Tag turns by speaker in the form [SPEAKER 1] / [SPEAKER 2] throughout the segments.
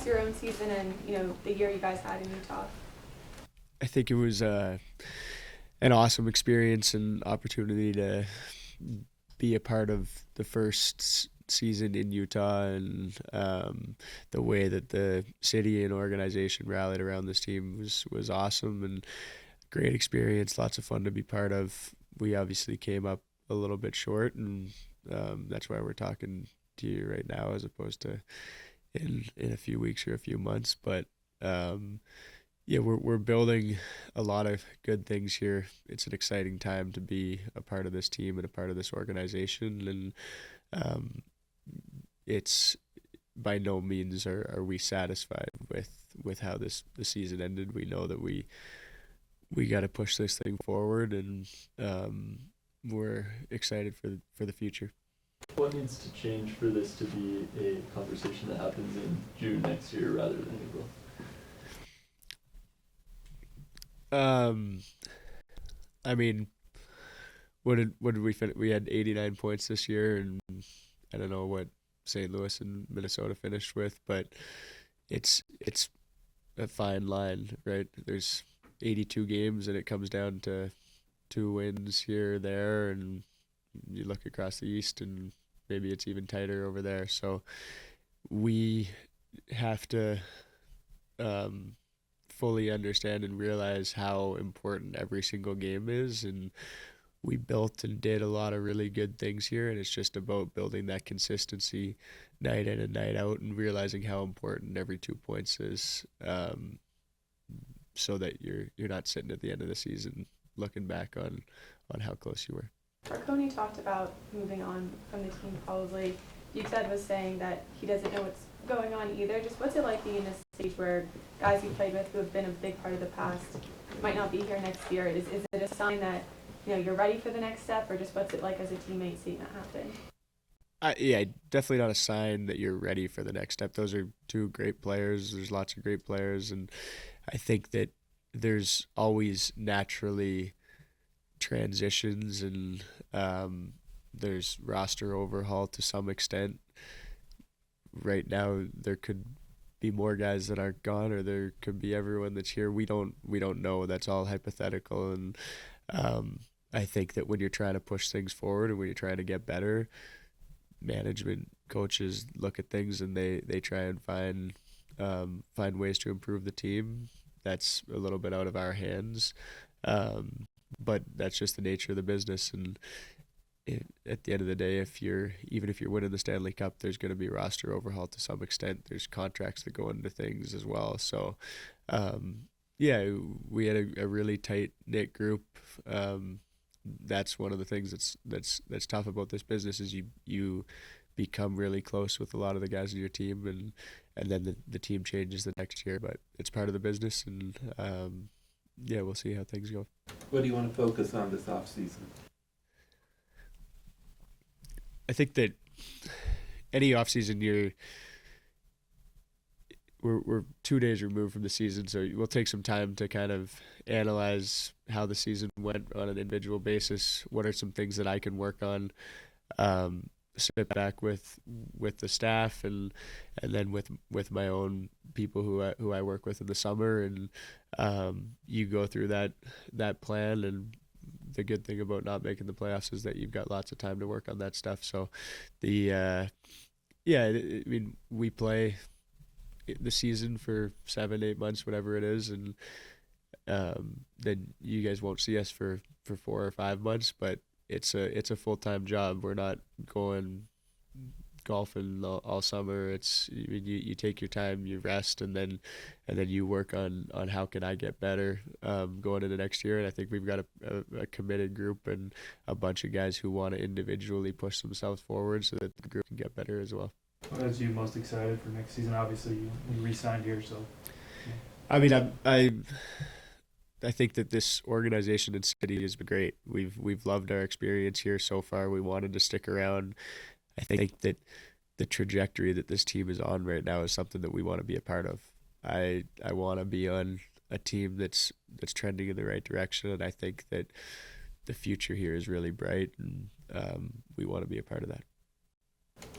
[SPEAKER 1] discuss your own season and, the year you guys had in Utah?
[SPEAKER 2] I think it was an awesome experience and opportunity to be a part of the first season in Utah, and the way that the city and organization rallied around this team was awesome and great experience. Lots of fun to be part of. We obviously came up a little bit short, and that's why we're talking to you right now as opposed to in a few weeks or a few months. But yeah, we're building a lot of good things here. It's an exciting time to be a part of this team and a part of this organization, and it's by no means are we satisfied with how the season ended. We know that we got to push this thing forward, and we're excited for the future.
[SPEAKER 3] What needs to change for this to be a conversation that happens in June next year rather than April?
[SPEAKER 2] I mean, what did we finish? We had 89 points this year, and I don't know what St. Louis and Minnesota finished with, but it's a fine line, right? There's 82 games, and it comes down to 2 wins here or there, and you look across the East, and maybe it's even tighter over there. So we have to fully understand and realize how important every single game is, and we built and did a lot of really good things here, and it's just about building that consistency night in and night out, and realizing how important every 2 points is, so that you're not sitting at the end of the season looking back on how close you were.
[SPEAKER 1] Marconi talked about moving on from the team probably. Bukestad was saying that he doesn't know what's going on either. Just what's it like being in this stage where guys you played with who have been a big part of the past might not be here next year? Is it a sign that you're ready for the next step, or just what's it like as a teammate seeing that happen?
[SPEAKER 2] Yeah, definitely not a sign that you're ready for the next step. Those are two great players. There's lots of great players, and I think that there's always naturally transitions, and there's roster overhaul to some extent. Right now, there could be more guys that aren't gone, or there could be everyone that's here. We don't know. That's all hypothetical, and I think that when you're trying to push things forward and when you're trying to get better, management, coaches look at things and they try and find ways to improve the team. That's a little bit out of our hands, but that's just the nature of the business. And at the end of the day, even if you're winning the Stanley Cup, there's going to be roster overhaul to some extent. There's contracts that go into things as well. So, yeah, we had a really tight knit group. That's one of the things that's tough about this business is you become really close with a lot of the guys in your team, and then the team changes the next year. But it's part of the business, and yeah, we'll see how things go.
[SPEAKER 4] What do you want to focus on this off season?
[SPEAKER 2] I think that any offseason we're 2 days removed from the season, so we'll take some time to kind of analyze how the season went on an individual basis. What are some things that I can work on? Sit back with the staff and then with my own people who I work with in the summer, and you go through that plan. And the good thing about not making the playoffs is that you've got lots of time to work on that stuff. So I mean, we play the season for 7-8 months, whatever it is, and then you guys won't see us for 4 or 5 months, but it's a full-time job. We're not going golfing all summer. It's you take your time, you rest, and then you work on how can I get better going into next year. And I think we've got a committed group and a bunch of guys who want to individually push themselves forward so that the group can get better as well.
[SPEAKER 5] What has you most excited for next season? Obviously, you re-signed here, so.
[SPEAKER 2] I mean, I think that this organization and city has been great. We've loved our experience here so far. We wanted to stick around. I think that the trajectory that this team is on right now is something that we want to be a part of. I want to be on a team that's trending in the right direction, and I think that the future here is really bright, and we want to be a part of that.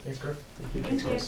[SPEAKER 5] Thanks, Griff.
[SPEAKER 1] Thank you.